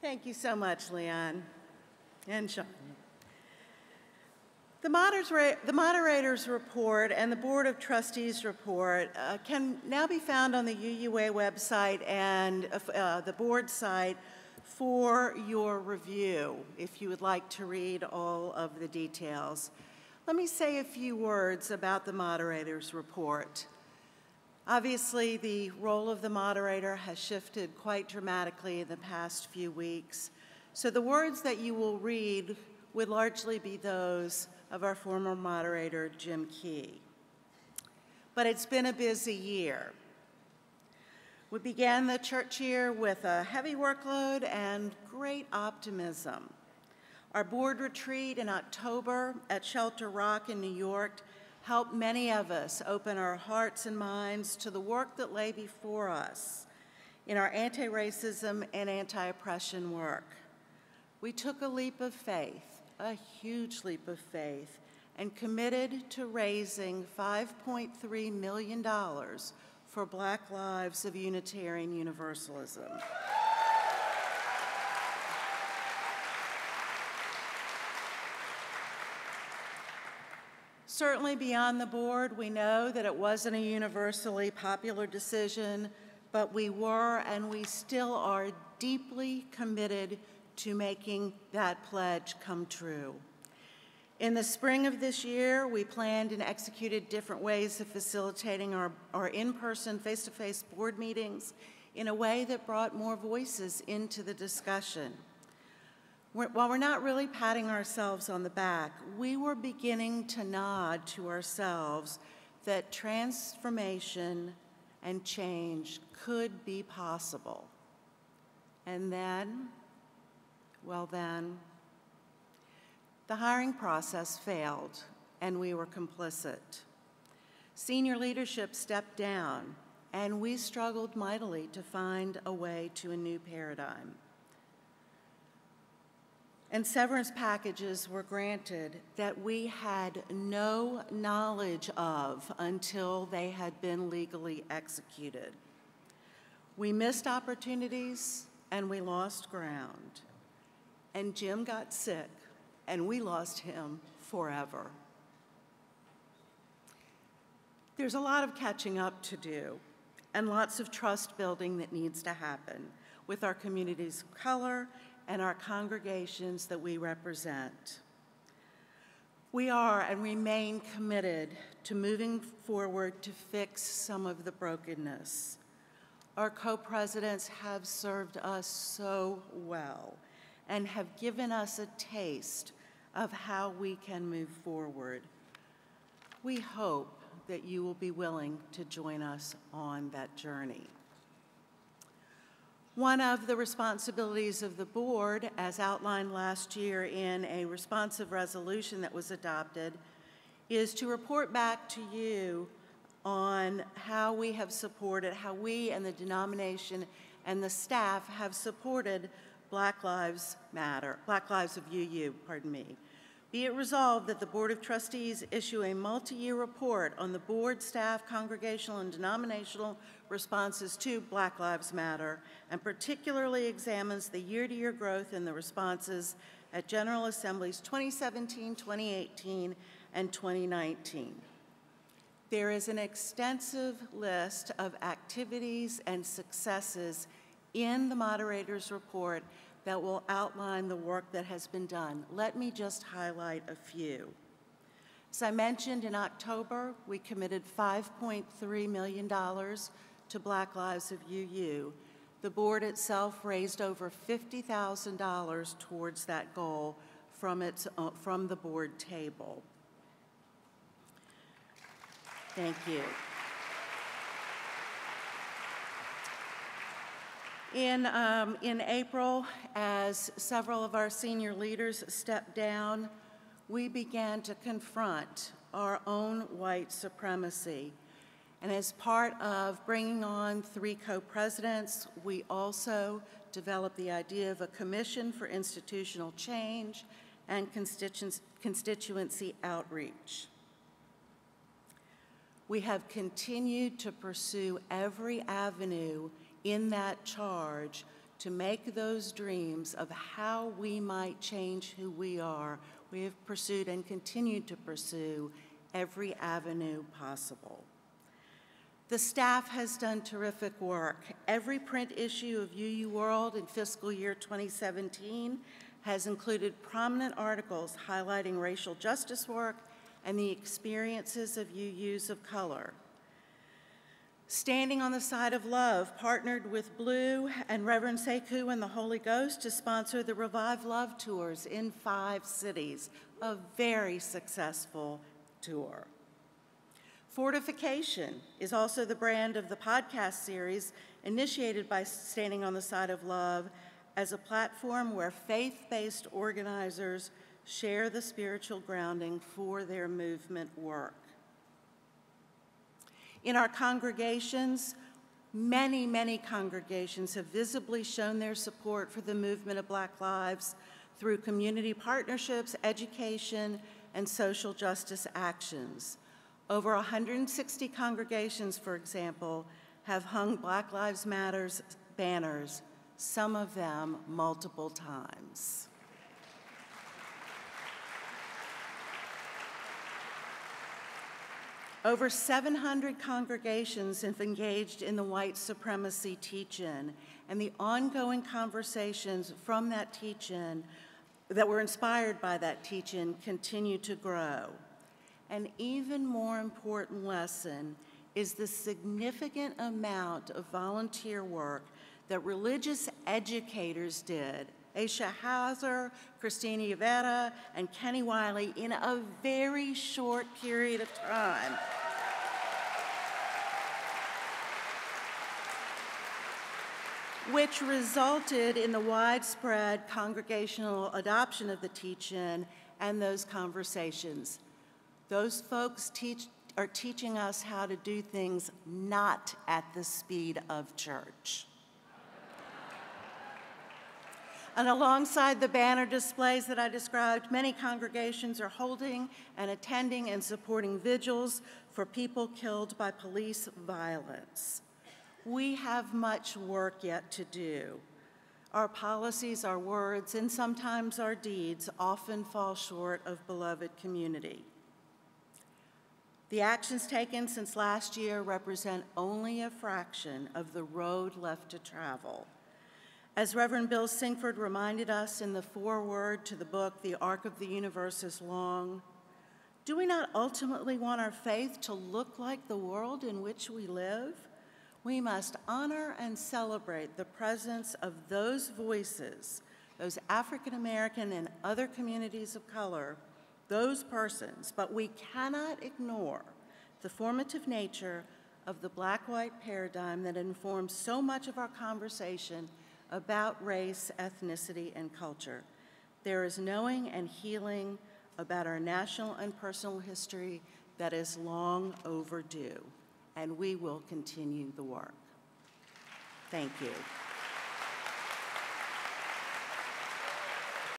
Thank you so much, Leon and Sean. The Moderator's report and the Board of Trustees report can now be found on the UUA website and the board site for your review, if you would like to read all of the details. Let me say a few words about the Moderator's report. Obviously, the role of the moderator has shifted quite dramatically in the past few weeks, so the words that you will read would largely be those of our former moderator, Jim Key. But it's been a busy year. We began the church year with a heavy workload and great optimism. Our board retreat in October at Shelter Rock in New York helped many of us open our hearts and minds to the work that lay before us in our anti-racism and anti-oppression work. We took a leap of faith, a huge leap of faith, and committed to raising $5.3 million for Black Lives of Unitarian Universalism. Certainly beyond the board, we know that it wasn't a universally popular decision, but we were and we still are deeply committed to making that pledge come true. In the spring of this year, we planned and executed different ways of facilitating our in-person, face-to-face board meetings in a way that brought more voices into the discussion. While we're not really patting ourselves on the back, we were beginning to nod to ourselves that transformation and change could be possible. And then, well then, the hiring process failed and we were complicit. Senior leadership stepped down and we struggled mightily to find a way to a new paradigm. And severance packages were granted that we had no knowledge of until they had been legally executed. We missed opportunities and we lost ground. And Jim got sick and we lost him forever. There's a lot of catching up to do and lots of trust building that needs to happen with our communities of color and our congregations that we represent. We are and remain committed to moving forward to fix some of the brokenness. Our co-presidents have served us so well and have given us a taste of how we can move forward. We hope that you will be willing to join us on that journey. One of the responsibilities of the board, as outlined last year in a responsive resolution that was adopted, is to report back to you on how we have supported, how we and the denomination and the staff have supported Black Lives Matter, Black Lives of UU, pardon me. Be it resolved that the Board of Trustees issue a multi-year report on the board, staff, congregational, and denominational responses to Black Lives Matter, and particularly examines the year-to-year growth in the responses at General Assemblies 2017, 2018, and 2019. There is an extensive list of activities and successes in the moderator's report that will outline the work that has been done. Let me just highlight a few. As I mentioned, in October, we committed $5.3 million to Black Lives of UU. The board itself raised over $50,000 towards that goal from the board table. Thank you. In April, as several of our senior leaders stepped down, we began to confront our own white supremacy. And as part of bringing on 3 co-presidents, we also developed the idea of a commission for institutional change and constituency outreach. We have continued to pursue every avenue in that charge to make those dreams of how we might change who we are, we have pursued and continue to pursue every avenue possible. The staff has done terrific work. Every print issue of UU World in fiscal year 2017 has included prominent articles highlighting racial justice work and the experiences of UUs of color. Standing on the Side of Love partnered with Blue and Reverend Sekou and the Holy Ghost to sponsor the Revive Love tours in 5 cities, a very successful tour. Fortification is also the brand of the podcast series initiated by Standing on the Side of Love as a platform where faith-based organizers share the spiritual grounding for their movement work. In our congregations, many congregations have visibly shown their support for the movement of Black lives through community partnerships, education, and social justice actions. Over 160 congregations, for example, have hung Black Lives Matter banners, some of them multiple times. Over 700 congregations have engaged in the white supremacy teach-in, and the ongoing conversations from that teach-in that were inspired by that teach-in continue to grow. An even more important lesson is the significant amount of volunteer work that religious educators did, Aisha Hauser, Christina Yavetta, and Kenny Wiley, in a very short period of time. Which resulted in the widespread congregational adoption of the teach-in and those conversations. Those folks are teaching us how to do things not at the speed of church. And alongside the banner displays that I described, many congregations are holding and attending and supporting vigils for people killed by police violence. We have much work yet to do. Our policies, our words, and sometimes our deeds often fall short of beloved community. The actions taken since last year represent only a fraction of the road left to travel. As Reverend Bill Singford reminded us in the foreword to the book, The Arc of the Universe is Long, do we not ultimately want our faith to look like the world in which we live? We must honor and celebrate the presence of those voices, those African American and other communities of color, those persons, but we cannot ignore the formative nature of the black-white paradigm that informs so much of our conversation about race, ethnicity, and culture. There is knowing and healing about our national and personal history that is long overdue, and we will continue the work. Thank you.